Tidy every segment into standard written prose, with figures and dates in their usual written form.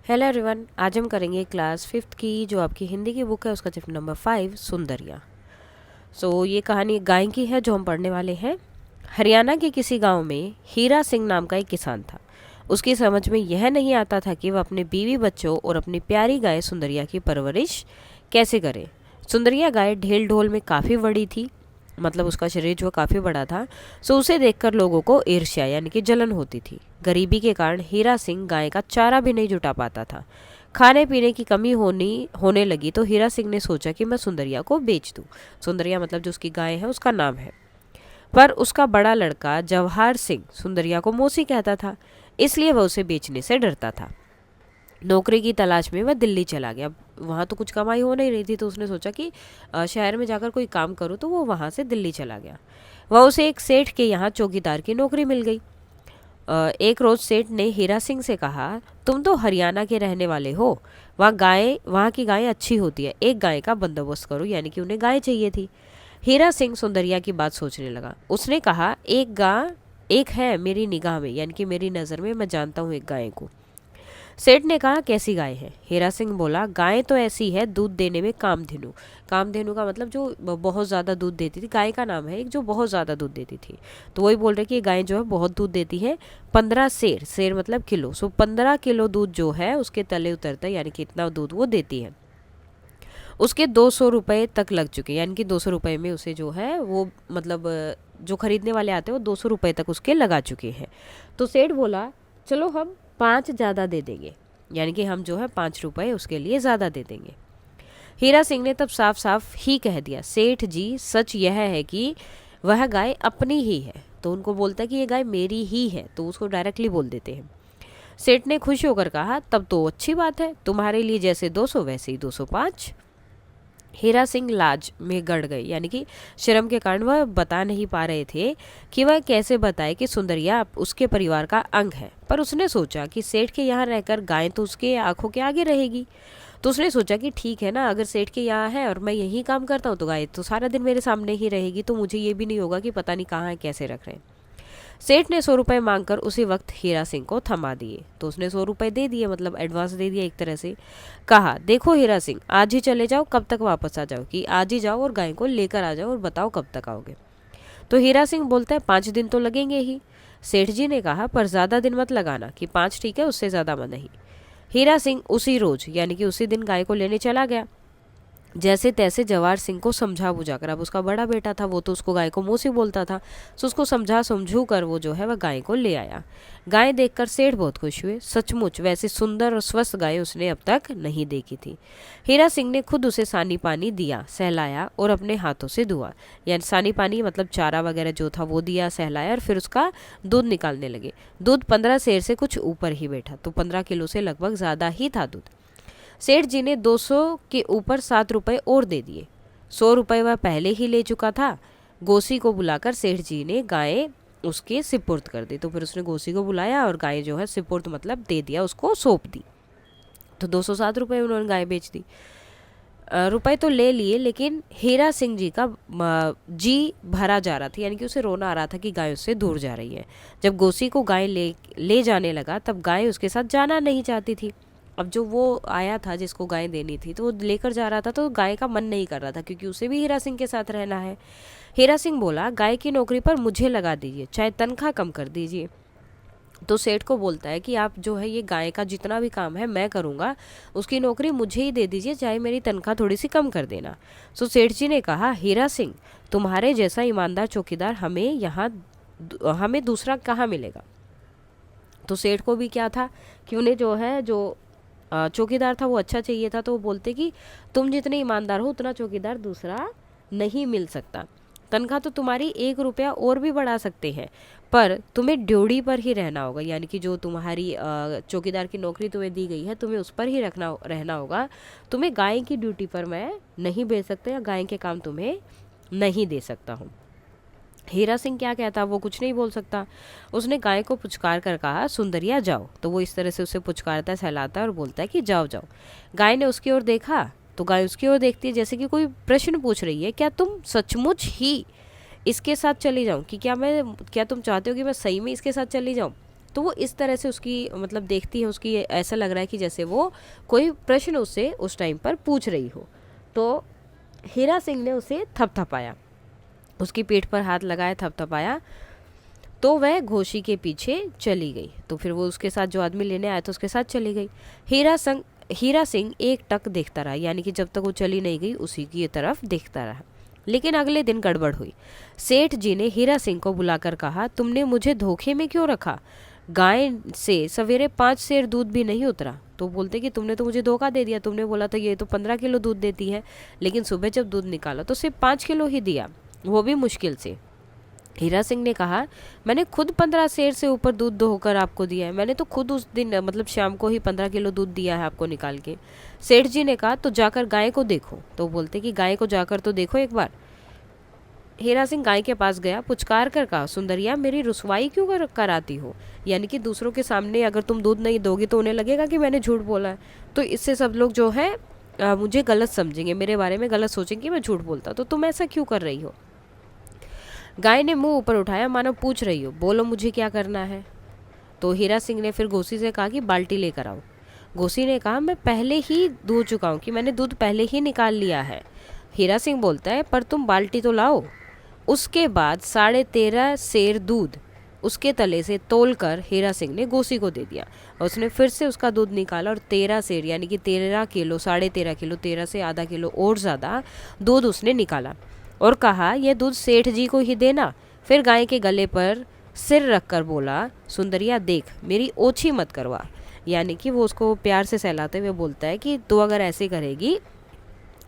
Hello everyone, आज हम करेंगे क्लास फिफ्थ की जो आपकी हिंदी की बुक है उसका चैप्टर नंबर 5 सुंदरिया। ये कहानी एक गाय की है जो हम पढ़ने वाले हैं। हरियाणा के किसी गांव में हीरा सिंह नाम का एक किसान था। उसकी समझ में यह नहीं आता था कि वह अपने बीवी बच्चों और अपनी प्यारी गाय सुंदरिया की परवरिश कैसे करे। सुंदरिया गाय ढेल ढोल में काफ़ी बड़ी थी, मतलब उसका शरीर जो काफ़ी बड़ा था। उसे देखकर लोगों को ईर्ष्या यानी कि जलन होती थी। गरीबी के कारण हीरा सिंह गाय का चारा भी नहीं जुटा पाता था। खाने पीने की कमी होने लगी तो हीरा सिंह ने सोचा कि मैं सुंदरिया को बेच दूं। सुंदरिया मतलब जो उसकी गाय है उसका नाम है। पर उसका बड़ा लड़का जवाहर सिंह सुंदरिया को मौसी कहता था, इसलिए वह उसे बेचने से डरता था। नौकरी की तलाश में वह दिल्ली चला गया। वहाँ तो कुछ कमाई हो नहीं रही थी, तो उसने सोचा कि शहर में जाकर कोई काम करूँ, तो वो वहाँ से दिल्ली चला गया। वह उसे एक सेठ के यहाँ चौकीदार की नौकरी मिल गई। एक रोज सेठ ने हीरा सिंह से कहा, तुम तो हरियाणा के रहने वाले हो, वहाँ की गाय अच्छी होती है, एक गाय का बंदोबस्त करो, यानी कि उन्हें गाय चाहिए थी। हीरा सिंह सुंदरिया की बात सोचने लगा। उसने कहा, एक है मेरी निगाह में, यानी कि मेरी नज़र में, मैं जानता हूँ एक गाय को। सेठ ने कहा, कैसी गाय है? हीरा सिंह बोला, गाय तो ऐसी है दूध देने में कामधेनु। कामधेनु का मतलब जो बहुत ज़्यादा दूध देती थी, गाय का नाम है एक जो बहुत ज़्यादा दूध देती थी। तो वही बोल रहे कि ये गाय जो है बहुत दूध देती है। 15 सेर, सेर मतलब किलो, 15 किलो दूध जो है उसके तले उतरता है, यानी कि इतना दूध वो देती है। उसके 200 रुपये तक लग चुके, यानी कि 200 रुपये में उसे जो है वो मतलब जो खरीदने वाले आते हैं वो 200 रुपये तक उसके लगा चुके हैं। तो सेठ बोला, चलो हम 5 ज़्यादा दे देंगे, यानी कि हम जो है 5 रुपये उसके लिए ज़्यादा दे देंगे। हीरा सिंह ने तब साफ साफ ही कह दिया, सेठ जी सच यह है कि वह गाय अपनी ही है। तो उनको बोलता है कि ये गाय मेरी ही है, तो उसको डायरेक्टली बोल देते हैं। सेठ ने खुश होकर कहा, तब तो अच्छी बात है, तुम्हारे लिए जैसे 200 वैसे ही 205। हीरा सिंह लाज में गड़ गए, यानी कि शर्म के कारण वह बता नहीं पा रहे थे कि वह कैसे बताए कि सुंदरिया उसके परिवार का अंग है। पर उसने सोचा कि सेठ के यहाँ रहकर गाय तो उसके आंखों के आगे रहेगी। तो उसने सोचा कि ठीक है ना, अगर सेठ के यहाँ है और मैं यहीं काम करता हूँ तो गाय तो सारा दिन मेरे सामने ही रहेगी, तो मुझे ये भी नहीं होगा कि पता नहीं कहाँ है, कैसे रख रहे हैं। सेठ ने 100 रुपये मांगकर उसी वक्त हीरा सिंह को थमा दिए। तो उसने 100 रुपये दे दिए, मतलब एडवांस दे दिया एक तरह से। कहा, देखो हीरा सिंह, आज ही चले जाओ, कब तक वापस आ जाओ, कि आज ही जाओ और गाय को लेकर आ जाओ और बताओ कब तक आओगे। तो हीरा सिंह बोलता है, 5 दिन तो लगेंगे ही। सेठ जी ने कहा, पर ज़्यादा दिन मत लगाना, कि 5 ठीक है, उससे ज़्यादा मत नहीं। हीरा सिंह उसी रोज यानी कि उसी दिन गाय को लेने चला गया। जैसे तैसे जवाहर सिंह को समझा बुझा कर, अब उसका बड़ा बेटा था, वो तो उसको गाय को मौसी बोलता था, तो उसको समझा समझू कर वो जो है वह गाय को ले आया। गाय देखकर सेठ बहुत खुश हुए। सचमुच वैसी सुंदर और स्वस्थ गाय उसने अब तक नहीं देखी थी। हीरा सिंह ने खुद उसे सानी पानी दिया, सहलाया और अपने हाथों से धुआ। यानी सानी पानी मतलब चारा वगैरह जो था वो दिया, सहलाया, और फिर उसका दूध निकालने लगे। दूध 15 सेर से कुछ ऊपर ही बैठा, तो 15 किलो से लगभग ज़्यादा ही था दूध। सेठ जी ने 200 के ऊपर 7 रुपए और दे दिए। 100 रुपए वह पहले ही ले चुका था। गोसी को बुलाकर सेठ जी ने गाय उसके सिपुर्द कर दी। तो फिर उसने गोसी को बुलाया और गाय जो है सिपुर्द मतलब दे दिया, उसको सौंप दी। तो 207 रुपये उन्होंने गाय बेच दी। रुपए तो ले लिए, लेकिन हीरा सिंह जी का जी भरा जा रहा था, यानी कि उसे रोना आ रहा था कि गाय उससे दूर जा रही है। जब गोसी को गाय ले जाने लगा तब गाय उसके साथ जाना नहीं चाहती थी। अब जो वो आया था जिसको गाय देनी थी, तो वो लेकर जा रहा था, तो गाय का मन नहीं कर रहा था, क्योंकि उसे भी हीरा सिंह के साथ रहना है। हीरा सिंह बोला, गाय की नौकरी पर मुझे लगा दीजिए, चाहे तनख्वाह कम कर दीजिए। तो सेठ को बोलता है कि आप जो है ये गाय का जितना भी काम है मैं करूँगा, उसकी नौकरी मुझे ही दे दीजिए, चाहे मेरी तनख्वाह थोड़ी सी कम कर देना। सो सेठ जी ने कहा, हीरा सिंह, तुम्हारे जैसा ईमानदार चौकीदार हमें दूसरा कहाँ मिलेगा। तो सेठ को भी क्या था कि उन्हें जो है जो चौकीदार था वो अच्छा चाहिए था, तो वो बोलते कि तुम जितने ईमानदार हो उतना चौकीदार दूसरा नहीं मिल सकता। तनख्वाह तो तुम्हारी 1 रुपया और भी बढ़ा सकते हैं, पर तुम्हें ड्यूटी पर ही रहना होगा, यानी कि जो तुम्हारी चौकीदार की नौकरी तुम्हें दी गई है तुम्हें उस पर ही रहना होगा। तुम्हें गाय की ड्यूटी पर मैं नहीं भेज सकता, या गाय के काम तुम्हें नहीं दे सकता हूँ। हीरा सिंह क्या कहता, वो कुछ नहीं बोल सकता। उसने गाय को पुचकार कर कहा, सुंदरिया जाओ। तो वो इस तरह से उसे पुचकारता, सहलाता है और बोलता है कि जाओ जाओ। गाय ने उसकी ओर देखा, तो गाय उसकी ओर देखती है जैसे कि कोई प्रश्न पूछ रही है, क्या तुम सचमुच ही इसके साथ चली जाऊं, कि क्या तुम चाहते हो कि मैं सही में इसके साथ चली जाऊं। तो वो इस तरह से उसकी मतलब देखती है, उसकी ऐसा लग रहा है कि जैसे वो कोई प्रश्न उससे उस टाइम पर पूछ रही हो। तो हीरा सिंह ने उसे थपथपाया, उसकी पीठ पर हाथ लगाया, थपथपाया, तो वह घोषी के पीछे चली गई। तो फिर वो उसके साथ जो आदमी लेने आया था उसके साथ चली गई। हीरा सिंह एक टक देखता रहा, यानी कि जब तक वो चली नहीं गई उसी की तरफ देखता रहा। लेकिन अगले दिन गड़बड़ हुई। सेठ जी ने हीरा सिंह को बुलाकर कहा, तुमने मुझे धोखे में क्यों रखा? गाय से सवेरे 5 सेर दूध भी नहीं उतरा। तो बोलते कि तुमने तो मुझे धोखा दे दिया, तुमने बोला था ये तो 15 किलो दूध देती है, लेकिन सुबह जब दूध निकाला तो सिर्फ 5 किलो ही दिया, वो भी मुश्किल से। हीरा सिंह ने कहा, मैंने खुद 15 सेर से ऊपर दूध दोहकर आपको दिया है, मैंने तो खुद उस दिन मतलब शाम को ही 15 किलो दूध दिया है आपको निकाल के। सेठ जी ने कहा, तो जाकर गाय को देखो। तो बोलते कि गाय को जाकर तो देखो एक बार। हीरा सिंह गाय के पास गया, पुचकार कर कहा, सुंदरिया मेरी रुसवाई क्यों कराती हो? यानी कि दूसरों के सामने अगर तुम दूध नहीं दोगी तो उन्हें लगेगा कि मैंने झूठ बोला है, तो इससे सब लोग जो है मुझे गलत समझेंगे, मेरे बारे में गलत सोचेंगे मैं झूठ बोलता, तो तुम ऐसा क्यों कर रही हो? गाय ने मुंह ऊपर उठाया मानो पूछ रही हो, बोलो मुझे क्या करना है? तो हीरा सिंह ने फिर घोसी से कहा कि बाल्टी लेकर आओ। घोसी ने कहा, मैं पहले ही धो चुका हूँ, कि मैंने दूध पहले ही निकाल लिया है। हीरा सिंह बोलता है, पर तुम बाल्टी तो लाओ। उसके बाद 13.5 सेर दूध उसके तले से तोलकर हीरा सिंह ने घोसी को दे दिया, और उसने फिर से उसका दूध निकाला और 13 सेर यानी कि 13 किलो, 13.5 किलो, 13 से आधा किलो और ज़्यादा दूध उसने निकाला और कहा, यह दूध सेठ जी को ही देना। फिर गाय के गले पर सिर रखकर बोला, सुंदरिया देख, मेरी ओछी मत करवा। यानी कि वो उसको प्यार से सहलाते हुए बोलता है कि तू अगर ऐसे करेगी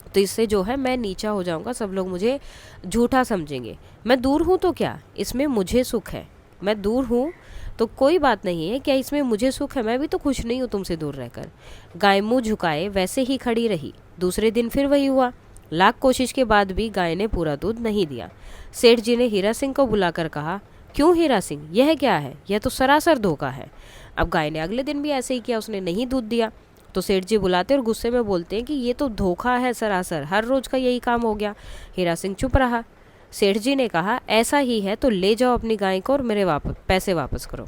तो इससे जो है मैं नीचा हो जाऊंगा, सब लोग मुझे झूठा समझेंगे। मैं दूर हूँ तो क्या, इसमें मुझे सुख है। मैं दूर हूँ तो कोई बात नहीं है, क्या इसमें मुझे सुख है? मैं भी तो खुश नहीं हूँ तुमसे दूर रहकर। गाय मुँह झुकाए वैसे ही खड़ी रही। दूसरे दिन फिर वही हुआ। लाख कोशिश के बाद भी गाय ने पूरा दूध नहीं दिया। सेठ जी ने हीरा सिंह को बुलाकर कहा, क्यों हीरा सिंह, यह क्या है? यह तो सरासर धोखा है। अब गाय ने अगले दिन भी ऐसे ही किया, उसने नहीं दूध दिया। तो सेठ जी बुलाते और गुस्से में बोलते हैं कि ये तो धोखा है सरासर, हर रोज का यही काम हो गया। हीरा सिंह चुप रहा। सेठ जी ने कहा, ऐसा ही है तो ले जाओ अपनी गाय को और मेरे पैसे वापस करो।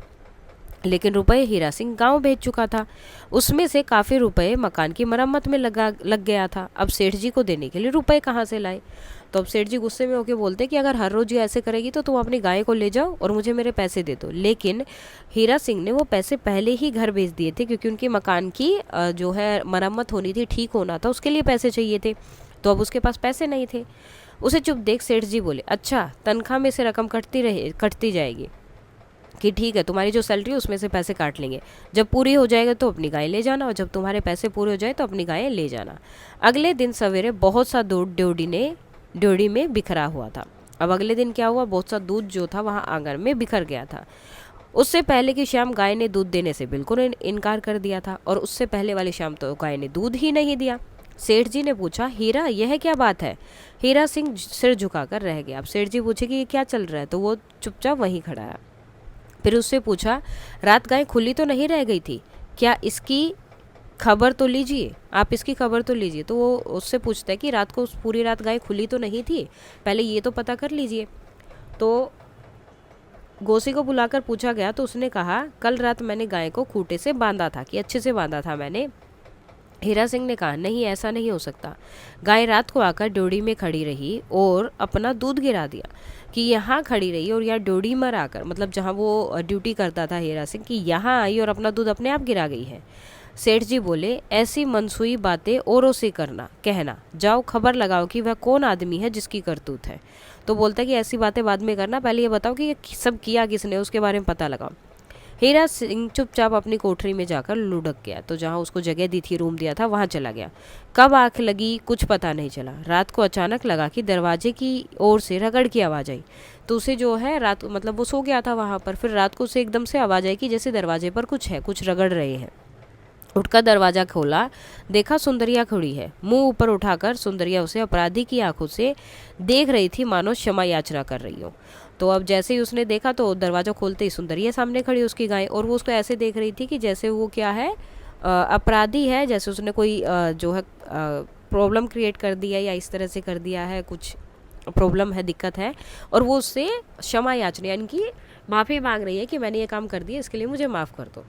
लेकिन रुपए हीरा सिंह गांव भेज चुका था, उसमें से काफ़ी रुपए मकान की मरम्मत में लग गया था। अब सेठ जी को देने के लिए रुपए कहाँ से लाए? तो अब सेठ जी गुस्से में होकर बोलते कि अगर हर रोज ये ऐसे करेगी तो तुम अपनी गाय को ले जाओ और मुझे मेरे पैसे दे दो। लेकिन हीरा सिंह ने वो पैसे पहले ही घर भेज दिए थे, क्योंकि उनके मकान की जो है मरम्मत होनी थी, ठीक होना था, उसके लिए पैसे चाहिए थे। तो अब उसके पास पैसे नहीं थे। उसे चुप देख सेठ जी बोले, अच्छा तनख्वाह में से रकम कटती जाएगी कि ठीक है, तुम्हारी जो सैलरी है उसमें से पैसे काट लेंगे, जब पूरी हो जाएगा तो अपनी गाय ले जाना, और जब तुम्हारे पैसे पूरे हो जाए तो अपनी गायें ले जाना। अगले दिन सवेरे बहुत सा दूध ड्योढ़ी में बिखरा हुआ था। अब अगले दिन क्या हुआ, बहुत सा दूध जो था वहाँ आंगन में बिखर गया था। उससे पहले की शाम गाय ने दूध देने से बिल्कुल इनकार कर दिया था, और उससे पहले वाली शाम तो गाय ने दूध ही नहीं दिया। सेठ जी ने पूछा, हीरा यह क्या बात है? हीरा सिंह सिर झुकाकर रह गया। अब सेठ जी पूछे कि ये क्या चल रहा है, तो वो चुपचाप वहीं खड़ा है। फिर उससे पूछा, रात गाय खुली तो नहीं रह गई थी क्या? इसकी खबर तो लीजिए, आप इसकी खबर तो लीजिए। तो वो उससे पूछता है कि रात को पूरी रात गाय खुली तो नहीं थी, पहले ये तो पता कर लीजिए। तो गोसी को बुलाकर पूछा गया तो उसने कहा, कल रात मैंने गाय को खूंटे से बांधा था, कि अच्छे से बांधा था मैंने। हीरा सिंह ने कहा, नहीं ऐसा नहीं हो सकता। गाय रात को आकर ड्योढ़ी में खड़ी रही और अपना दूध गिरा दिया, कि यहाँ खड़ी रही और यहाँ ड्योढ़ी में आकर, मतलब जहाँ वो ड्यूटी करता था हीरा सिंह, कि यहाँ आई और अपना दूध अपने आप गिरा गई है। सेठ जी बोले, ऐसी मनसूई बातें औरों से कहना, जाओ खबर लगाओ कि वह कौन आदमी है जिसकी करतूत है। तो बोलता है कि ऐसी बातें बाद में करना, पहले ये बताओ कि ये सब किया किसने, उसके बारे में पता लगाओ। हीरा सिंह चुपचाप अपनी कोठरी में जाकर लुढ़क गया, तो जहाँ उसको जगह दी थी, रूम दिया था, वहाँ चला गया। कब आंख लगी कुछ पता नहीं चला। रात को अचानक लगा कि दरवाजे की ओर से रगड़ की आवाज़ आई। तो उसे जो है रात मतलब वो सो गया था वहाँ पर, फिर रात को उसे एकदम से आवाज़ आई कि जैसे दरवाजे पर कुछ है, कुछ रगड़ रहे हैं। उठकर दरवाजा खोला, देखा सुंदरिया खड़ी है। मुंह ऊपर उठाकर सुंदरिया उसे अपराधी की आंखों से देख रही थी, मानो क्षमा याचना कर रही हो। तो अब जैसे ही उसने देखा तो दरवाजा खोलते ही सुंदरिया सामने खड़ी उसकी गाय, और वो उसको ऐसे देख रही थी कि जैसे वो क्या है, अपराधी है, जैसे उसने कोई जो है प्रॉब्लम क्रिएट कर दिया या इस तरह से कर दिया है, कुछ प्रॉब्लम है, दिक्कत है, और वो उससे क्षमा याचना यानी कि माफ़ी मांग रही है कि मैंने ये काम कर दिया, इसके लिए मुझे माफ़ कर दो।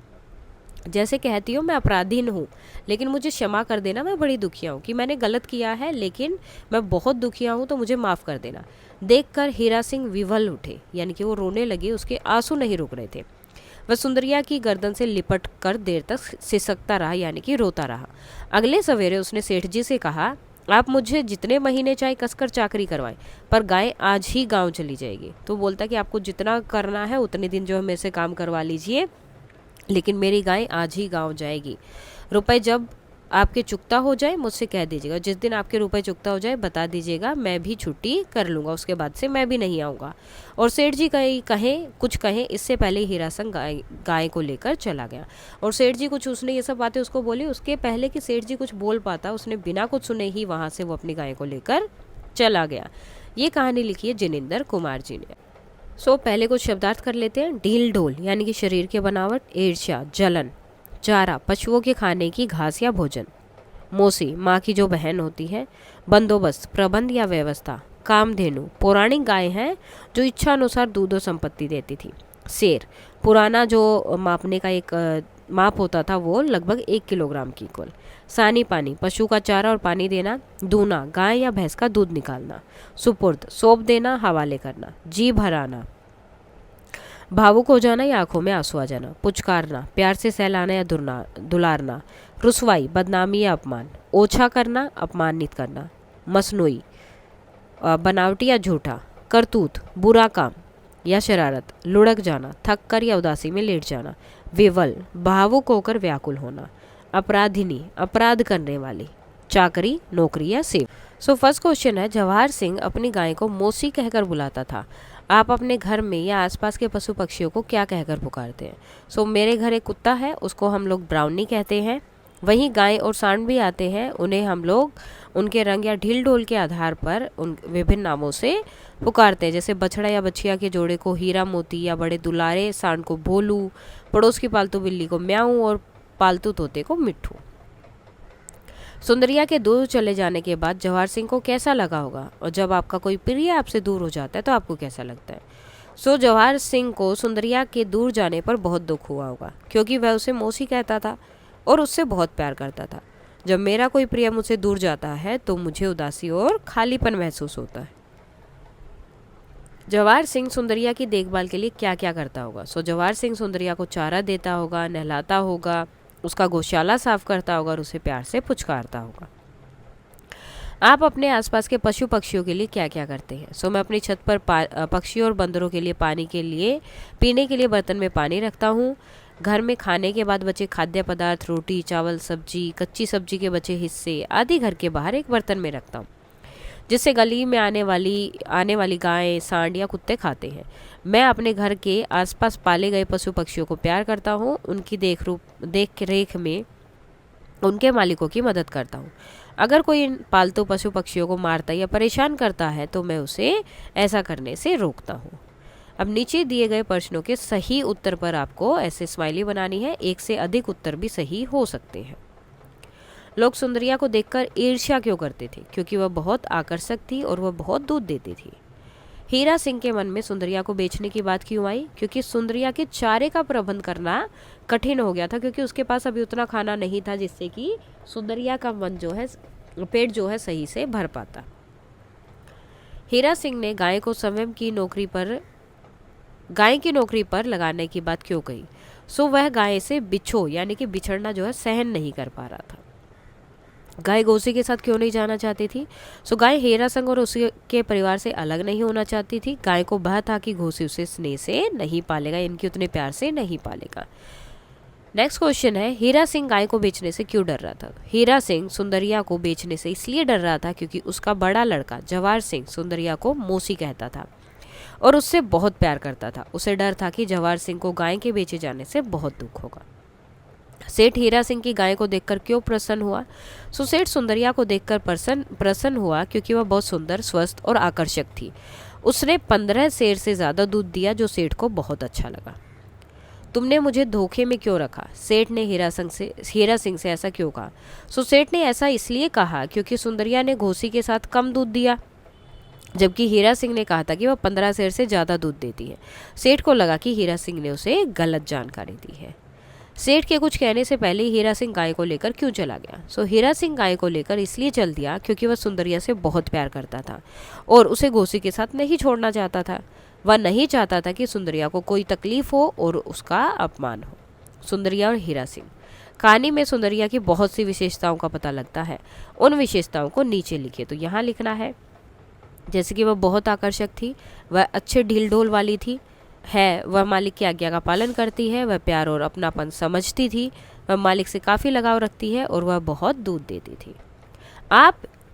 जैसे कहती हूँ मैं अपराधीन हूँ, लेकिन मुझे क्षमा कर देना, मैं बड़ी दुखिया हूँ कि मैंने गलत किया है, लेकिन मैं बहुत दुखिया हूँ, तो मुझे माफ़ कर देना। देखकर हीरा सिंह विवल उठे, यानी कि वो रोने लगे, उसके आंसू नहीं रुक रहे थे। वह सुंदरिया की गर्दन से लिपट कर देर तक सिसकता रहा, यानी कि रोता रहा। अगले सवेरे उसने सेठ जी से कहा, आप मुझे जितने महीने चाहे कसकर चाकरी करवाएं, पर गाय आज ही गांव चली जाएगी। तो बोलता कि आपको जितना करना है उतने दिन जो है मेरे से काम करवा लीजिए, लेकिन मेरी गाय आज ही गांव जाएगी। रुपए जब आपके चुकता हो जाए मुझसे कह दीजिएगा, जिस दिन आपके रुपए चुकता हो जाए बता दीजिएगा, मैं भी छुट्टी कर लूँगा, उसके बाद से मैं भी नहीं आऊँगा। और सेठ जी कुछ कहें इससे पहले हीरा सिंह गाय को लेकर चला गया। और सेठ जी कुछ, उसने ये सब बातें उसको बोली, उसके पहले कि सेठ जी कुछ बोल पाता, उसने बिना कुछ सुने ही वहाँ से वो अपनी गाय को लेकर चला गया। ये कहानी लिखी है जिनेंद्र कुमार जी ने। पहले कुछ शब्दार्थ कर लेते हैं। ढील ढोल यानी कि शरीर की बनावट, ईर्ष्या, जलन, चारा पशुओं के खाने की घास या भोजन, मौसी माँ की जो बहन होती है, बंदोबस्त प्रबंध या व्यवस्था, कामधेनु पौराणिक गाय है जो इच्छा अनुसार दूध और संपत्ति देती थी, शेर पुराना जो मापने का एक माप होता था वो लगभग 1 किलोग्राम की कुल, सानी पानी पशु का चारा और पानी देना, दूना गाय या भैंस का दूध निकालना, सुपुर्द सौंप देना हवाले करना, जी भराना भावुक हो जाना या आंखों में आंसू आ जाना, पुचकारना प्यार से सहलाना या दुलारना, रुसवाई बदनामी या अपमान, ओछा करना अपमानित करना, मसनूई बनावटी या झूठा, करतूत बुरा काम या शरारत, लुढ़क जाना थक कर या उदासी में लेट जाना, विवल भावुक होकर व्याकुल होना, अपराधिनी अपराध करने वाली, चाकरी नौकरी या सेवा। फर्स्ट क्वेश्चन है, जवाहर सिंह अपनी गाय को मौसी कहकर बुलाता था। आप अपने घर में या आसपास के पशु पक्षियों को क्या कहकर पुकारते हैं? मेरे घर एक कुत्ता है, उसको हम लोग ब्राउनी कहते हैं। वहीं गाय और सांड भी आते हैं, उन्हें हम लोग उनके रंग या ढील ढोल के आधार पर उन विभिन्न नामों से पुकारते हैं। जैसे बछड़ा या बछिया के जोड़े को हीरा मोती, या बड़े दुलारे सांड को भोलू, पड़ोस की पालतू बिल्ली को म्याऊ और पालतू तोते को मिट्ठू। सुंदरिया के दूर चले जाने के बाद जवाहर सिंह को कैसा लगा होगा, और जब आपका कोई प्रिय आपसे दूर हो जाता है तो आपको कैसा लगता है? जवाहर सिंह को सुंदरिया के दूर जाने पर बहुत दुख हुआ होगा, क्योंकि वह उसे मौसी कहता था और उससे बहुत प्यार करता था। जब मेरा कोई प्रिय मुझसे दूर जाता है तो मुझे उदासी और खालीपन महसूस होता है। जवाहर सिंह सुंदरिया की देखभाल के लिए क्या क्या करता होगा? जवाहर सिंह सुंदरिया को चारा देता होगा, नहलाता होगा, उसका गौशाला साफ करता होगा और उसे प्यार से पुचकारता होगा। आप अपने आसपास के पशु पक्षियों के लिए क्या क्या करते हैं? मैं अपनी छत पर पक्षियों और बंदरों के लिए पीने के लिए बर्तन में पानी रखता हूँ। घर में खाने के बाद बचे खाद्य पदार्थ, रोटी चावल सब्जी, कच्ची सब्जी के बचे हिस्से आदि घर के बाहर एक बर्तन में रखता हूँ, जिससे गली में आने वाली गायें, सांड या कुत्ते खाते हैं। मैं अपने घर के आसपास पाले गए पशु पक्षियों को प्यार करता हूँ, उनकी देख रेख में उनके मालिकों की मदद करता हूँ। अगर कोई इन पालतू पशु पक्षियों को मारता या परेशान करता है तो मैं उसे ऐसा करने से रोकता हूँ। अब नीचे दिए गए प्रश्नों के सही उत्तर पर आपको ऐसे स्माइली बनानी है। एक से अधिक उत्तर भी सही हो सकते हैं। लोग सुंदरिया को देखकर ईर्ष्या क्यों करते थे? क्योंकि वह बहुत आकर्षक थी और वह बहुत दूध देती थी। हीरा सिंह के मन में सुंदरिया को बेचने की बात क्यों आई? क्योंकि सुंदरिया के चारे का प्रबंध करना कठिन हो गया था, क्योंकि उसके पास अभी उतना खाना नहीं था जिससे कि सुंदरिया का पेट जो है सही से भर पाता। हीरा सिंह ने गाय की नौकरी पर लगाने की बात क्यों कही? वह गाय से यानी कि बिछड़ना जो है सहन नहीं कर पा रहा था। गाय घोसी के साथ क्यों नहीं जाना चाहती थी? गाय हीरा सिंह और उसके परिवार से अलग नहीं होना चाहती थी। गाय को भय था कि घोसी उसे स्नेह से नहीं पालेगा, इनके उतने प्यार से नहीं पालेगा। नेक्स्ट क्वेश्चन है, हीरा सिंह गाय को बेचने से क्यों डर रहा था? हीरा सिंह सुंदरिया को बेचने से इसलिए डर रहा था क्योंकि उसका बड़ा लड़का जवाहर सिंह सुंदरिया को मौसी कहता था और उससे बहुत प्यार करता था। उसे डर था कि जवाहर सिंह को गाय के बेचे जाने से बहुत दुख होगा। सेठ हीरा सिंह की गाय को देखकर क्यों प्रसन्न हुआ? सेठ सुंदरिया को देखकर प्रसन्न हुआ क्योंकि वह बहुत सुंदर, स्वस्थ और आकर्षक थी। उसने 15 सेर से ज्यादा दूध दिया, जो सेठ को बहुत अच्छा लगा। तुमने मुझे धोखे में क्यों रखा? सेठ ने हीरा सिंह से ऐसा क्यों कहा? सेठ ने ऐसा इसलिए कहा क्योंकि सुंदरिया ने घोसी के साथ कम दूध दिया। जबकि हीरा सिंह ने कहा था कि वह 15 सेर से ज़्यादा दूध देती है। सेठ को लगा कि हीरा सिंह ने उसे गलत जानकारी दी है। सेठ के कुछ कहने से पहले ही हीरा सिंह गाय को लेकर क्यों चला गया? हीरा सिंह गाय को लेकर इसलिए चल दिया क्योंकि वह सुंदरिया से बहुत प्यार करता था और उसे घोसी के साथ नहीं छोड़ना चाहता था। वह नहीं चाहता था कि सुंदरिया को कोई तकलीफ हो और उसका अपमान हो। सुंदरिया और हीरा सिंह। कहानी में सुंदरिया की बहुत सी विशेषताओं का पता लगता है। उन विशेषताओं को नीचे लिखे, तो यहाँ लिखना है। जैसे कि वह बहुत आकर्षक थी, वह अच्छे ढील ढोल वाली थी, वह मालिक की आज्ञा का पालन करती है, वह प्यार और अपनापन समझती थी, वह मालिक से काफ़ी लगाव रखती है और वह बहुत दूध देती थी।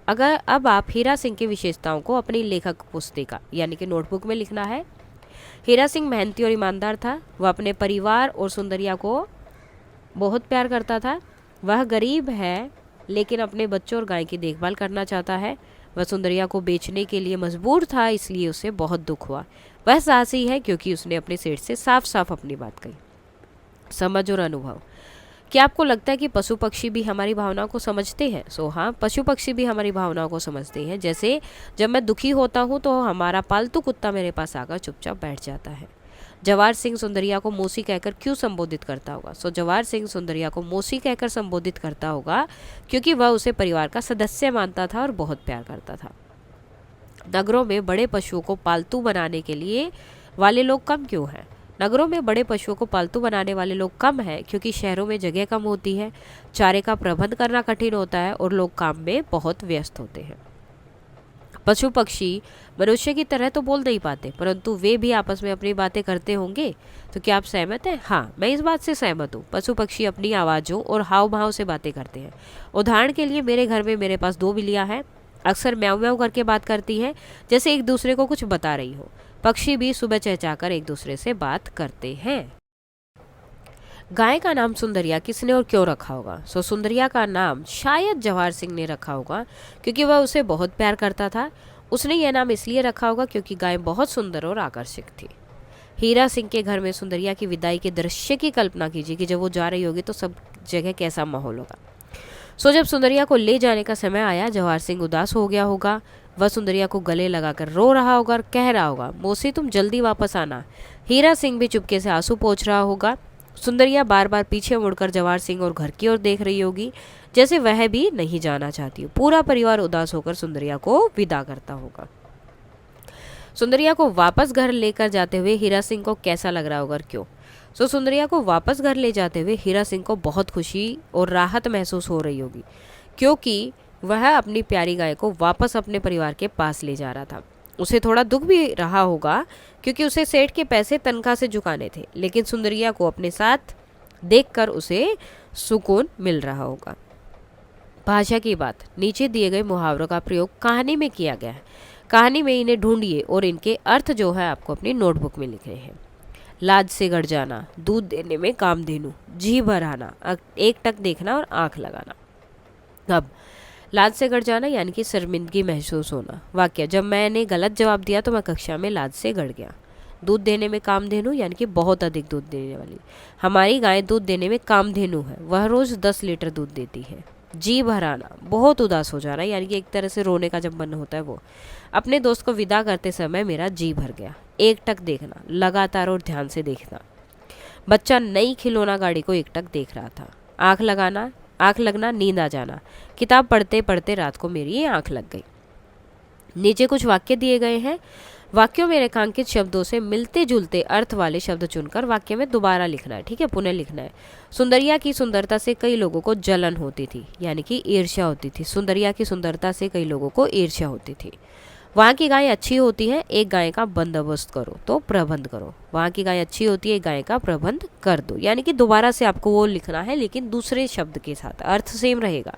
अब आप हीरा सिंह की विशेषताओं को अपनी लेखक पुस्तिका यानी कि नोटबुक में लिखना है। हीरा सिंह मेहनती और ईमानदार था। वह अपने परिवार और सुंदरिया को बहुत प्यार करता था। वह गरीब है लेकिन अपने बच्चों और गाय की देखभाल करना चाहता है। वह सुंदरिया को बेचने के लिए मजबूर था, इसलिए उसे बहुत दुख हुआ। वह साहसी है क्योंकि उसने अपने सेठ से साफ साफ अपनी बात कही। समझ और अनुभव। क्या आपको लगता है कि पशु पक्षी भी हमारी भावनाओं को समझते हैं? हाँ, पशु पक्षी भी हमारी भावनाओं को समझते हैं। जैसे जब मैं दुखी होता हूँ तो हमारा पालतू कुत्ता मेरे पास आकर चुपचाप बैठ जाता है। जवाहर सिंह सुंदरिया को मौसी कहकर क्यों संबोधित करता होगा? जवाहर सिंह सुंदरिया को मौसी कहकर संबोधित करता होगा क्योंकि वह उसे परिवार का सदस्य मानता था और बहुत प्यार करता था। नगरों में बड़े पशुओं को पालतू बनाने के लिए वाले लोग कम क्यों हैं? नगरों में बड़े पशुओं को पालतू बनाने वाले लोग कम हैं क्योंकि शहरों में जगह कम होती है, चारे का प्रबंध करना कठिन होता है और लोग काम में बहुत व्यस्त होते हैं। पशु पक्षी मनुष्य की तरह तो बोल नहीं पाते, परंतु वे भी आपस में अपनी बातें करते होंगे। तो क्या आप सहमत हैं? हाँ, मैं इस बात से सहमत हूँ। पशु पक्षी अपनी आवाज़ों और हाव भाव से बातें करते हैं। उदाहरण के लिए मेरे घर में मेरे पास 2 बिल्लियाँ हैं, अक्सर म्याऊं म्याऊं करके बात करती हैं, जैसे एक दूसरे को कुछ बता रही हो। पक्षी भी सुबह चहचहाकर एक दूसरे से बात करते हैं। गाय का नाम सुंदरिया किसने और क्यों रखा होगा? सुंदरिया का नाम शायद जवाहर सिंह ने रखा होगा क्योंकि वह उसे बहुत प्यार करता था। उसने यह नाम इसलिए रखा होगा क्योंकि गाय बहुत सुंदर और आकर्षक थी। हीरा सिंह के घर में सुंदरिया की विदाई के दृश्य की कल्पना कीजिए कि जब वो जा रही होगी तो सब जगह कैसा माहौल होगा। जब सुंदरिया को ले जाने का समय आया, जवाहर सिंह उदास हो गया होगा। वह सुंदरिया को गले लगाकर रो रहा होगा और कह रहा होगा, मौसी तुम जल्दी वापस आना। हीरा सिंह भी चुपके से आंसू पोंछ रहा होगा। सुंदरिया बार बार पीछे मुड़कर जवाहर सिंह और घर की ओर देख रही होगी, जैसे वह भी नहीं जाना चाहती हो। पूरा परिवार उदास होकर सुंदरिया को विदा करता होगा। सुंदरिया को वापस घर लेकर जाते हुए हीरा सिंह को कैसा लग रहा होगा और क्यों? सुंदरिया को वापस घर ले जाते हुए हीरा सिंह को बहुत खुशी और राहत महसूस हो रही होगी क्योंकि वह अपनी प्यारी गाय को वापस अपने परिवार के पास ले जा रहा था। उसे थोड़ा दुख भी रहा होगा क्योंकि उसे सेठ के पैसे तनख्वाह से चुकाने थे, लेकिन सुंदरिया को अपने साथ देखकर उसे सुकून मिल रहा होगा। भाषा की बात। नीचे दिए गए मुहावरों का प्रयोग कहानी में किया गया है। कहानी में इन्हें ढूंढिए और इनके अर्थ जो है आपको अपनी नोटबुक में लिखने हैं। लाज से गड़ जाना, दूध देने में कामधेनु, जी भर आना, एक टक देखना और आंख लगाना। अब लाज से गड़ जाना यानी कि शर्मिंदगी महसूस होना। वाक्य, जब मैंने गलत जवाब दिया तो मैं कक्षा में लाज से गड़ गया। दूध देने में कामधेनु यानी कि बहुत अधिक दूध देने वाली। हमारी गाय दूध देने में कामधेनु है, वह रोज 10 लीटर दूध देती है। जी भर आना, बहुत उदास हो जाना यानी कि एक तरह से रोने का जब मन होता है वो। अपने दोस्त को विदा करते समय मेरा जी भर गया। एक टक देखना, लगातार और ध्यान से देखना। बच्चा नई खिलौना गाड़ी को एक टक देख रहा था। आंख लगना, नींद आ जाना। किताब पढ़ते पढ़ते रात को मेरी आंख लग गई। नीचे कुछ वाक्य दिए गए हैं। वाक्यों में रेखांकित शब्दों से मिलते जुलते अर्थ वाले शब्द चुनकर वाक्य में दोबारा लिखना है, ठीक है, पुनः लिखना है। सुंदरिया की सुंदरता से कई लोगों को जलन होती थी यानी कि ईर्ष्या होती थी। सुंदरिया की सुंदरता से कई लोगों को ईर्ष्या होती थी। वहाँ की गाय अच्छी होती है, एक गाय का बंदोबस्त करो, तो प्रबंध करो। वहाँ की गाय अच्छी होती है, एक गाय का प्रबंध कर दो। यानी कि दोबारा से आपको वो लिखना है लेकिन दूसरे शब्द के साथ, अर्थ सेम रहेगा।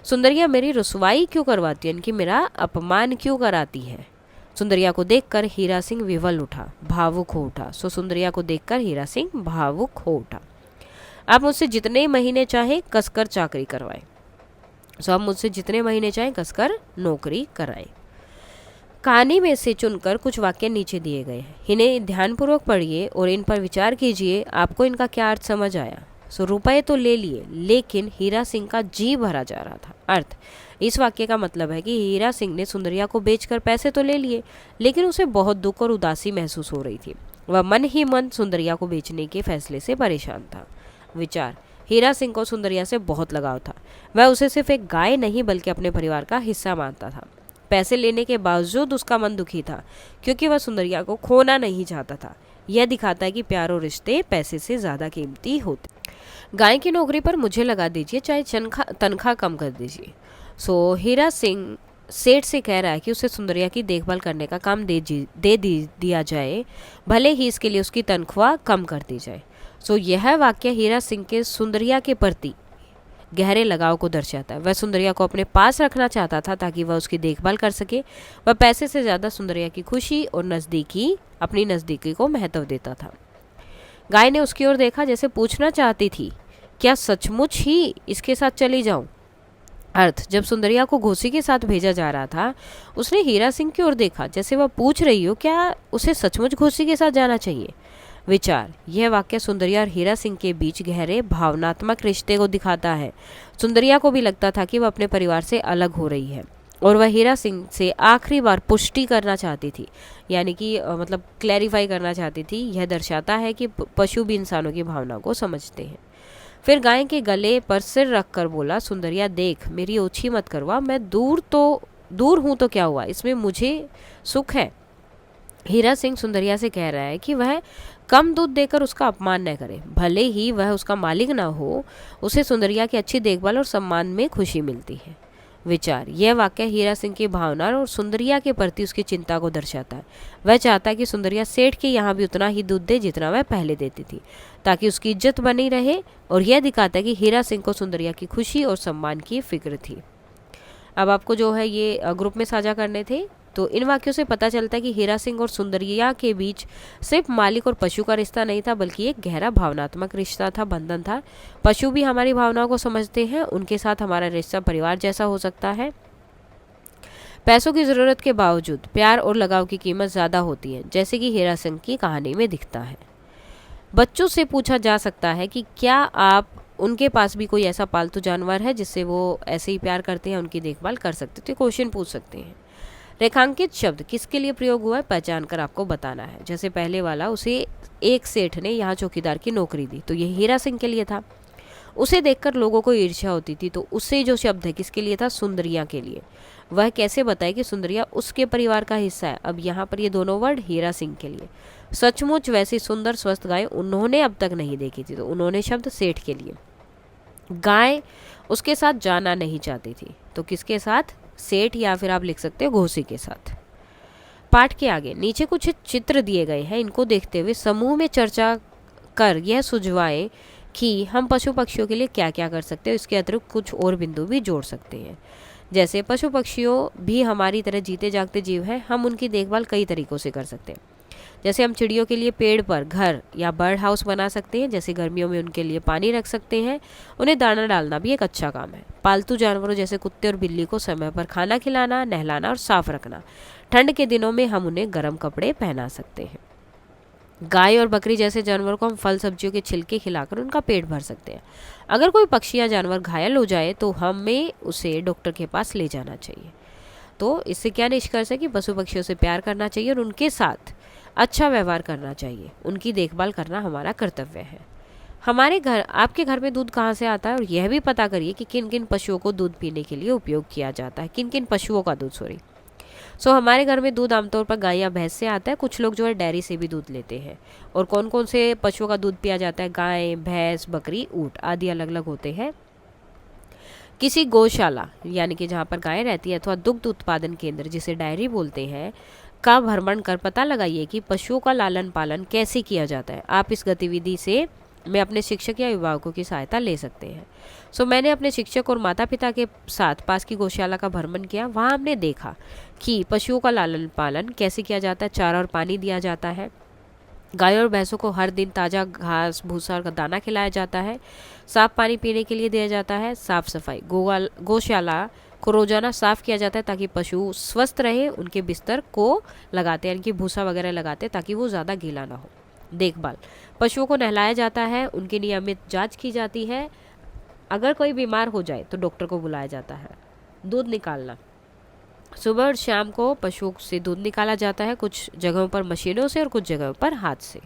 सुंदरिया मेरी रुसवाई क्यों करवाती है यानी कि मेरा अपमान क्यों कराती है। सुंदरिया को देखकर हीरा सिंह विवल उठा, भावुक हो उठा। सुंदरिया को देखकर हीरा सिंह भावुक हो उठा। आप मुझसे जितने महीने चाहे कसकर चाकरी करवाएं। आप मुझसे जितने महीने चाहे कसकर नौकरी कराएं। कहानी में से चुनकर कुछ वाक्य नीचे दिए गए हैं, इन्हें ध्यानपूर्वक पढ़िए और इन पर विचार कीजिए। आपको इनका क्या अर्थ समझ आया? सो रुपए तो ले लिए, लेकिन हीरा सिंह का जी भरा जा रहा था। अर्थ, इस वाक्य का मतलब है कि हीरा सिंह ने सुंदरिया को बेचकर पैसे तो ले लिए, लेकिन उसे बहुत दुख और उदासी महसूस हो रही थी। वह मन ही मन सुंदरिया को बेचने के फैसले से परेशान था। विचार, हीरा सिंह को सुंदरिया से बहुत लगाव था। वह उसे सिर्फ एक गाय नहीं बल्कि अपने परिवार का हिस्सा मानता था। पैसे लेने के बावजूद उसका मन दुखी था, क्योंकि वह सुंदरिया को खोना नहीं चाहता था। यह दिखाता है कि प्यार और रिश्ते पैसे से ज़्यादा कीमती होते। गाय की नौकरी पर मुझे लगा दीजिए, चाहे तनख्वाह कम कर दीजिए। सो हीरा सिंह सेठ से कह रहा है कि उसे सुंदरिया की देखभाल करने का काम दिया जाए, भले ही इसके लिए उसकी तनख्वाह कम कर दी जाए। सो यह वाक्य हीरा सिंह के सुंदरिया के प्रति गहरे लगाव को दर्शाता है। वह सुंदरिया को अपने पास रखना चाहता था ताकि वह उसकी देखभाल कर सके। वह पैसे से ज़्यादा सुंदरिया की खुशी और अपनी नज़दीकी को महत्व देता था। गाय ने उसकी ओर देखा, जैसे पूछना चाहती थी, क्या सचमुच ही इसके साथ चली जाऊं? अर्थ, जब सुंदरिया को घोसी के साथ भेजा जा रहा था, उसने हीरा सिंह की ओर देखा, जैसे वह पूछ रही हो क्या उसे सचमुच घोसी के साथ जाना चाहिए। विचार, यह वाक्य सुंदरिया और हीरा सिंह के बीच गहरे भावनात्मक रिश्ते को दिखाता है। सुंदरिया को भी लगता था कि वह अपने परिवार से अलग हो रही है और वह हीरा सिंह से आखिरी बार पुष्टि करना चाहती थी, यानी कि मतलब क्लैरिफाई करना चाहती थी। यह दर्शाता है कि पशु भी इंसानों की भावना को समझते हैं। फिर गाय के गले पर सिर रखकर बोला, सुंदरिया देख, मेरी ओछी मत करवा। मैं दूर हूं तो क्या हुआ, इसमें मुझे सुख है। हीरा सिंह सुंदरिया से कह रहा है कि वह कम दूध देकर उसका अपमान न करे। भले ही वह उसका मालिक ना हो, उसे सुंदरिया की अच्छी देखभाल और सम्मान में खुशी मिलती है। विचार, यह वाक्य हीरा सिंह की भावना और सुंदरिया के प्रति उसकी चिंता को दर्शाता है। वह चाहता है कि सुंदरिया सेठ के यहाँ भी उतना ही दूध दे जितना वह पहले देती थी, ताकि उसकी इज्जत बनी रहे। और यह दिखाता है कि हीरा सिंह को सुंदरिया की खुशी और सम्मान की फिक्र थी। अब आपको जो है ये ग्रुप में साझा करने थे। तो इन वाक्यों से पता चलता है कि हीरा सिंह और सुंदरिया के बीच सिर्फ मालिक और पशु का रिश्ता नहीं था, बल्कि एक गहरा भावनात्मक रिश्ता था, बंधन था। पशु भी हमारी भावनाओं को समझते हैं, उनके साथ हमारा रिश्ता परिवार जैसा हो सकता है। पैसों की ज़रूरत के बावजूद प्यार और लगाव की कीमत ज़्यादा होती है, जैसे कि हीरा सिंह की कहानी में दिखता है। बच्चों से पूछा जा सकता है कि क्या आप उनके पास भी कोई ऐसा पालतू जानवर है जिससे वो ऐसे ही प्यार करते हैं, उनकी देखभाल कर सकते, तो क्वेश्चन पूछ सकते हैं। रेखांकित शब्द किसके लिए प्रयोग हुआ है, पहचान कर आपको बताना है। जैसे पहले वाला, उसे एक सेठ ने यहाँ चौकीदार की नौकरी दी, तो ये हीरा सिंह के लिए था। उसे देखकर लोगों को ईर्ष्या होती थी, तो उससे जो शब्द है किसके लिए था, सुंदरिया के लिए। वह कैसे बताए कि सुंदरिया उसके परिवार का हिस्सा है। अब यहाँ पर ये दोनों वर्ड हीरा सिंह के लिए। सचमुच वैसी सुंदर स्वस्थ गाय उन्होंने अब तक नहीं देखी थी, तो उन्होंने शब्द सेठ के लिए। गाय उसके साथ जाना नहीं चाहती थी, तो किसके साथ, सेठ, या फिर आप लिख सकते हो घोसी के साथ। पाठ के आगे नीचे कुछ चित्र दिए गए हैं, इनको देखते हुए समूह में चर्चा कर यह सुझाएं कि हम पशु पक्षियों के लिए क्या क्या कर सकते हैं। इसके अतिरिक्त कुछ और बिंदु भी जोड़ सकते हैं। जैसे पशु पक्षियों भी हमारी तरह जीते जागते जीव हैं, हम उनकी देखभाल कई तरीकों से कर सकते हैं। जैसे हम चिड़ियों के लिए पेड़ पर घर या बर्ड हाउस बना सकते हैं, जैसे गर्मियों में उनके लिए पानी रख सकते हैं, उन्हें दाना डालना भी एक अच्छा काम है। पालतू जानवरों जैसे कुत्ते और बिल्ली को समय पर खाना खिलाना, नहलाना और साफ रखना। ठंड के दिनों में हम उन्हें गर्म कपड़े पहना सकते हैं। गाय और बकरी जैसे जानवरों को हम फल सब्जियों के छिलके खिलाकर उनका पेट भर सकते हैं। अगर कोई पक्षी या जानवर घायल हो जाए तो हमें उसे डॉक्टर के पास ले जाना चाहिए। तो इससे क्या निष्कर्ष है कि पशु पक्षियों से प्यार करना चाहिए और उनके साथ अच्छा व्यवहार करना चाहिए। उनकी देखभाल करना हमारा कर्तव्य है। आपके घर में दूध कहाँ से आता है, और यह भी पता करिए कि किन किन पशुओं को दूध पीने के लिए उपयोग किया जाता है, किन किन पशुओं का दूध, हमारे घर में दूध आमतौर पर गाय या भैंस से आता है। कुछ लोग जो है डेयरी से भी दूध लेते हैं। और कौन कौन से पशुओं का दूध पिया जाता है, गाय, भैंस, बकरी, ऊंट आदि अलग अलग होते हैं। किसी गौशाला यानी कि जहाँ पर गाय रहती है अथवा दुग्ध उत्पादन केंद्र जिसे डायरी बोलते हैं का भ्रमण कर पता लगाइए कि पशुओं का लालन पालन कैसे किया जाता है। आप इस गतिविधि से में अपने शिक्षक या अभिभावकों की सहायता ले सकते हैं। मैंने अपने शिक्षक और माता पिता के साथ पास की गौशाला का भ्रमण किया। वहाँ हमने देखा कि पशुओं का लालन पालन कैसे किया जाता है। चारा और पानी दिया जाता है। गायों और भैंसों को हर दिन ताज़ा घास, भूसा और दाना खिलाया जाता है। साफ पानी पीने के लिए दिया जाता है। साफ सफाई, गौशाला को रोजाना साफ किया जाता है ताकि पशु स्वस्थ रहे। उनके बिस्तर को लगाते हैं, इनकी भूसा वगैरह लगाते हैं ताकि वो ज़्यादा गीला ना हो। देखभाल, पशुओं को नहलाया जाता है, उनकी नियमित जांच की जाती है, अगर कोई बीमार हो जाए तो डॉक्टर को बुलाया जाता है। दूध निकालना, सुबह और शाम को पशुओं से दूध निकाला जाता है, कुछ जगहों पर मशीनों से और कुछ जगहों पर हाथ से।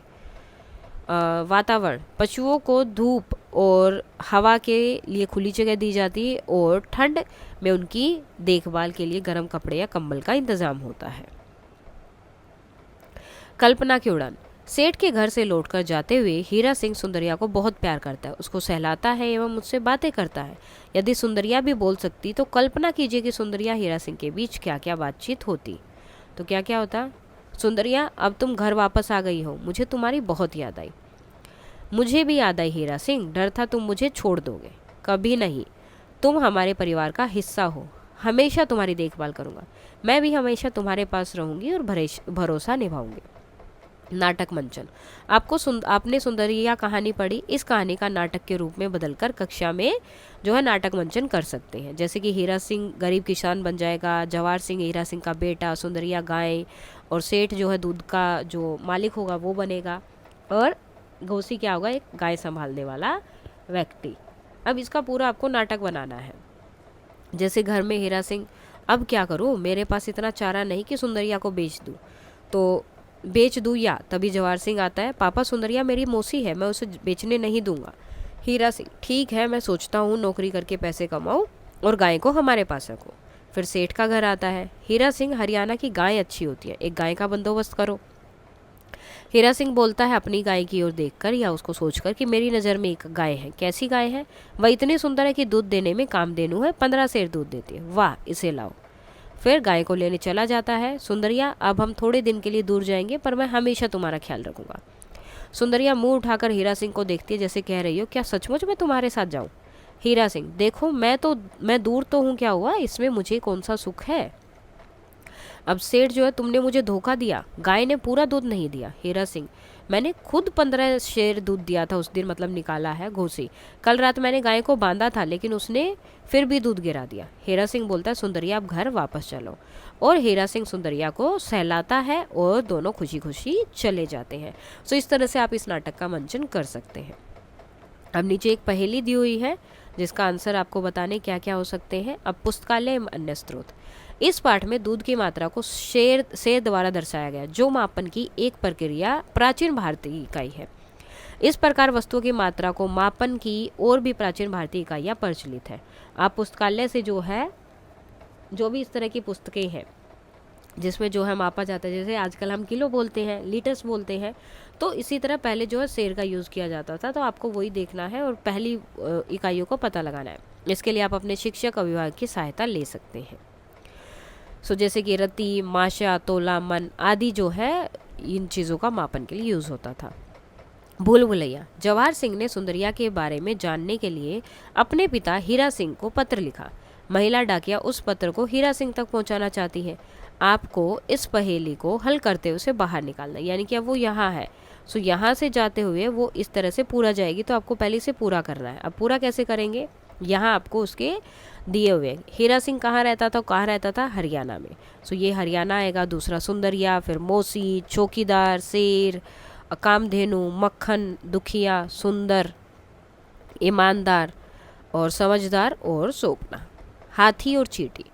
वातावरण, पशुओं को धूप और हवा के लिए खुली जगह दी जाती है और ठंड में उनकी देखभाल के लिए गर्म कपड़े या कंबल का इंतजाम होता है। कल्पना की उड़ान, सेठ के घर से लौटकर जाते हुए हीरा सिंह सुंदरिया को बहुत प्यार करता है, उसको सहलाता है एवं उससे बातें करता है। यदि सुंदरिया भी बोल सकती तो कल्पना कीजिए कि सुंदरिया हीरा सिंह के बीच क्या क्या बातचीत होती। तो क्या क्या होता? सुंदरिया, अब तुम घर वापस आ गई हो, मुझे तुम्हारी बहुत याद आई। मुझे भी याद आई हीरा सिंह, डर था तुम मुझे छोड़ दोगे। कभी नहीं, तुम हमारे परिवार का हिस्सा हो, हमेशा तुम्हारी देखभाल करूंगा। मैं भी हमेशा तुम्हारे पास रहूंगी और भरोसा निभाऊंगी। नाटक मंचन, आपने सुंदरिया कहानी पढ़ी, इस कहानी का नाटक के रूप में बदलकर कक्षा में जो है नाटक मंचन कर सकते हैं। जैसे कि हीरा सिंह गरीब किसान बन जाएगा, जवाहर सिंह हीरा सिंह का बेटा, सुंदरिया गाय, और सेठ जो है दूध का जो मालिक होगा वो बनेगा, और घोसी क्या होगा? एक गाय संभालने वाला व्यक्ति। अब इसका पूरा आपको नाटक बनाना है। जैसे घर में हीरा सिंह, अब क्या करूँ, मेरे पास इतना चारा नहीं कि सुंदरिया को बेच दूँ, तो बेच दूँ या? तभी जवाहर सिंह आता है, पापा सुंदरिया मेरी मौसी है, मैं उसे बेचने नहीं दूंगा। हीरा सिंह, ठीक है, मैं सोचता हूँ नौकरी करके पैसे कमाऊँ और गाय को हमारे पास रखो। फिर सेठ का घर आता है, हीरा सिंह, हरियाणा की गाय अच्छी होती है, एक गाय का बंदोबस्त करो। हीरा सिंह बोलता है अपनी गाय की ओर देखकर या उसको सोचकर कि मेरी नज़र में एक गाय है। कैसी गाय है? वह इतनी सुंदर है कि दूध देने में कामधेनु है, 15 सेर दूध देती है। वाह, इसे लाओ। फिर गाय को लेने चला जाता है। सुंदरिया, अब हम थोड़े दिन के लिए दूर जाएंगे, पर मैं हमेशा तुम्हारा ख्याल रखूंगा। सुंदरिया मुंह उठाकर हीरा सिंह को देखती है, जैसे कह रही हो, क्या सचमुच मैं तुम्हारे साथ जाऊं? हीरा सिंह, देखो मैं दूर तो हूँ, क्या हुआ, इसमें मुझे कौन सा सुख है? अब सेठ जो है, तुमने मुझे धोखा दिया, गाय ने पूरा दूध नहीं दिया। हीरा सिंह, मैंने खुद 15 शेर दूध दिया था उस दिन, मतलब निकाला है घोसी। कल रात मैंने गाय को बांधा था, लेकिन उसने फिर भी दूध गिरा दिया। हीरा सिंह बोलता है, सुंदरिया अब घर वापस चलो। और हीरा सिंह सुंदरिया को सहलाता है और दोनों खुशी खुशी चले जाते हैं। सो इस तरह से आप इस नाटक का मंचन कर सकते हैं। अब नीचे एक पहेली दी हुई है जिसका आंसर आपको बताने क्या क्या हो सकते हैं। अब पुस्तकालय एवं अन्य स्रोत, इस पाठ में दूध की मात्रा को शेर द्वारा दर्शाया गया, जो मापन की एक प्रक्रिया प्राचीन भारतीय इकाई है। इस प्रकार वस्तुओं की मात्रा को मापन की और भी प्राचीन भारतीय इकाइयाँ प्रचलित है। आप पुस्तकालय से जो है, जो भी इस तरह की पुस्तकें हैं जिसमें जो है मापा जाता है, जैसे आजकल हम किलो बोलते हैं, लीटर्स बोलते हैं, तो इसी तरह पहले जो है सेर का यूज़ किया जाता था। तो आपको वही देखना है और पहली इकाइयों को पता लगाना है। इसके लिए आप अपने शिक्षक, अभिभावक की सहायता ले सकते हैं। सो जैसे कि रत्ती, माशा, तोला, मन आदि जो है इन चीज़ों का मापन के लिए यूज़ होता था। भूल भुलैया, जवाहर सिंह ने सुंदरिया के बारे में जानने के लिए अपने पिता हीरा सिंह को पत्र लिखा। महिला डाकिया उस पत्र को हीरा सिंह तक पहुंचाना चाहती है। आपको इस पहेली को हल करते हुए उसे बाहर निकालना, यानी कि अब वो यहाँ है, सो यहाँ से जाते हुए वो इस तरह से पूरा जाएगी, तो आपको पहले से पूरा करना है। अब पूरा कैसे करेंगे? यहाँ आपको उसके दिए हुए, हीरा सिंह कहाँ रहता था, कहाँ रहता था? हरियाणा में। सो ये हरियाणा आएगा, दूसरा सुंदरिया, फिर मौसी, चौकीदार, शेर, कामधेनु, मक्खन, दुखिया, सुंदर, ईमानदार और समझदार और सोपना, हाथी और चींटी।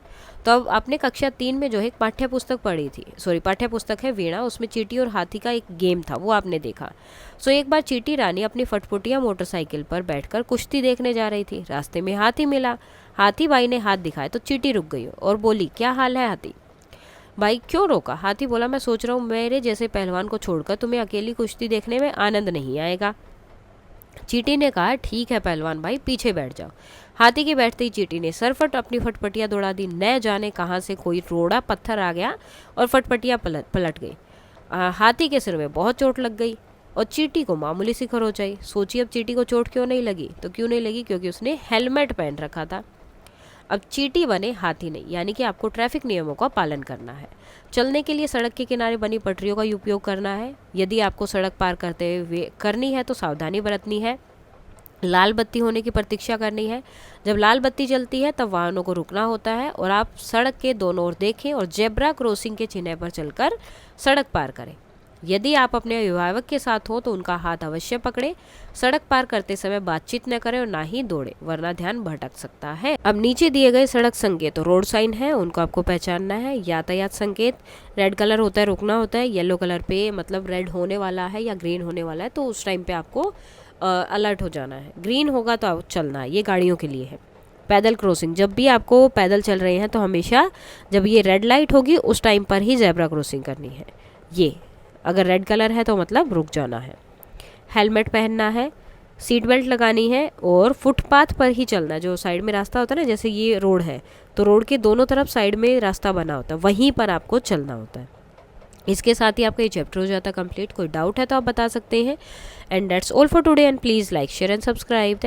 तो अब आपने कक्षा 3 में जो है एक पाठ्य पुस्तक पढ़ी थी, पाठ्य पुस्तक है वीणा, उसमें चींटी और हाथी का एक गेम था, वो आपने देखा। सो एक बार चींटी रानी अपनी फटफुटिया मोटरसाइकिल पर बैठकर कुश्ती देखने जा रही थी। रास्ते में हाथी मिला। हाथी भाई ने हाथ दिखाया तो चींटी रुक गई और बोली, क्या हाल है हाथी भाई, क्यों रोका? हाथी बोला, मैं सोच रहा हूँ मेरे जैसे पहलवान को छोड़कर तुम्हें अकेली कुश्ती देखने में आनंद नहीं आएगा। चींटी ने कहा, ठीक है पहलवान भाई, पीछे बैठ जाओ। हाथी के बैठते ही चींटी ने सरफट अपनी फटफटिया दौड़ा दी। न जाने कहाँ से कोई रोड़ा पत्थर आ गया और फटफटिया पलट गई। हाथी के सिर में बहुत चोट लग गई और चींटी को मामूली सी खरोच आई। सोचिए अब चींटी को चोट क्यों नहीं लगी? तो क्यों नहीं लगी? क्योंकि उसने हेलमेट पहन रखा था। अब चींटी बने हाथी नहीं, यानी कि आपको ट्रैफिक नियमों का पालन करना है। चलने के लिए सड़क के किनारे बनी पटरियों का उपयोग करना है। यदि आपको सड़क पार करते हुए करनी है तो सावधानी बरतनी है। लाल बत्ती होने की प्रतीक्षा करनी है। जब लाल बत्ती जलती है तब वाहनों को रुकना होता है और आप सड़क के दोनों ओर देखें और जेब्रा क्रॉसिंग के चिन्ह पर चलकर सड़क पार करें। यदि आप अपने अभिभावक के साथ हो तो उनका हाथ अवश्य पकड़े। सड़क पार करते समय बातचीत न करें और ना ही दौड़े, वरना ध्यान भटक सकता है। अब नीचे दिए गए सड़क संकेत रोड साइन है, उनको आपको पहचानना है। यातायात संकेत, रेड कलर होता है रुकना होता है, येलो कलर पे मतलब रेड होने वाला है या ग्रीन होने वाला है, तो उस टाइम पे आपको अलर्ट हो जाना है। ग्रीन होगा तो चलना है, ये गाड़ियों के लिए है। पैदल क्रॉसिंग, जब भी आपको पैदल चल रहे हैं तो हमेशा जब ये रेड लाइट होगी उस टाइम पर ही ज़ेब्रा क्रॉसिंग करनी है। ये अगर रेड कलर है तो मतलब रुक जाना है। हेलमेट पहनना है, सीट बेल्ट लगानी है और फुटपाथ पर ही चलना है। जो साइड में रास्ता होता है ना, जैसे ये रोड है तो रोड के दोनों तरफ साइड में रास्ता बना होता है, वहीं पर आपको चलना होता है। इसके साथ ही आपका ये चैप्टर हो जाता है कंप्लीट। कोई डाउट है तो आप बता सकते हैं। And that's all for today and please like share and subscribe.